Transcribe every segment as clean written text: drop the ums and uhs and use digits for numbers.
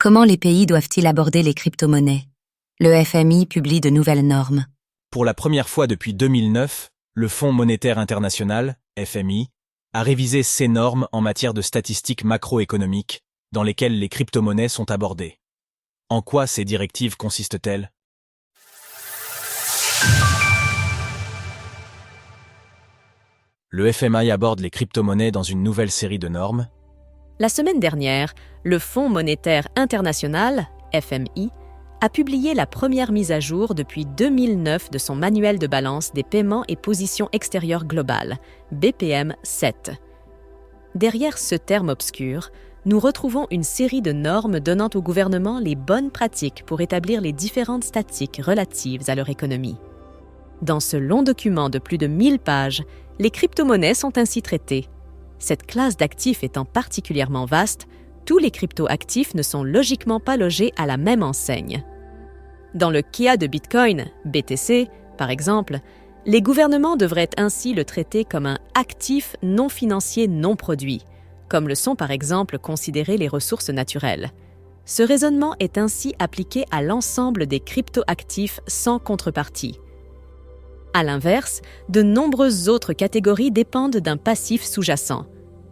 Comment les pays doivent-ils aborder les crypto-monnaies? Le FMI publie de nouvelles normes. Pour la première fois depuis 2009, le Fonds monétaire international, FMI, a révisé ses normes en matière de statistiques macroéconomiques dans lesquelles les crypto-monnaies sont abordées. En quoi ces directives consistent-elles? Le FMI aborde les crypto-monnaies dans une nouvelle série de normes. La semaine dernière, le Fonds monétaire international, FMI, a publié la première mise à jour depuis 2009 de son manuel de balance des paiements et positions extérieures globales, BPM 7. Derrière ce terme obscur, nous retrouvons une série de normes donnant au gouvernement les bonnes pratiques pour établir les différentes statistiques relatives à leur économie. Dans ce long document de plus de 1000 pages, les crypto-monnaies sont ainsi traitées. Cette classe d'actifs étant particulièrement vaste, tous les crypto-actifs ne sont logiquement pas logés à la même enseigne. Dans le cas de Bitcoin, BTC, par exemple, les gouvernements devraient ainsi le traiter comme un actif non financier non produit, comme le sont par exemple considérées les ressources naturelles. Ce raisonnement est ainsi appliqué à l'ensemble des crypto-actifs sans contrepartie. À l'inverse, de nombreuses autres catégories dépendent d'un passif sous-jacent.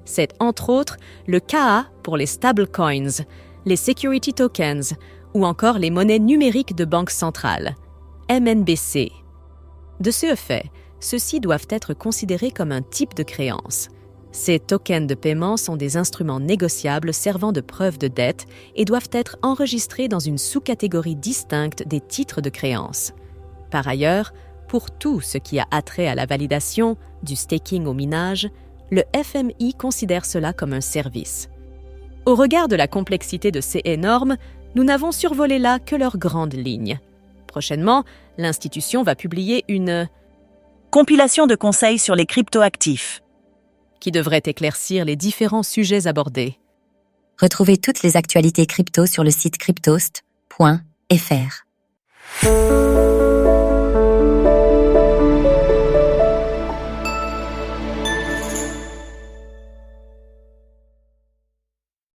C'est entre autres le cas pour les stablecoins, les security tokens ou encore les monnaies numériques de banque centrale, MNBC. De ce fait, ceux-ci doivent être considérés comme un type de créance. Ces tokens de paiement sont des instruments négociables servant de preuve de dette et doivent être enregistrés dans une sous-catégorie distincte des titres de créance. Par ailleurs, pour tout ce qui a attrait à la validation, du staking au minage, le FMI considère cela comme un service. Au regard de la complexité de ces normes, nous n'avons survolé là que leurs grandes lignes. Prochainement, l'institution va publier une compilation de conseils sur les crypto-actifs qui devrait éclaircir les différents sujets abordés. Retrouvez toutes les actualités crypto sur le site cryptost.fr.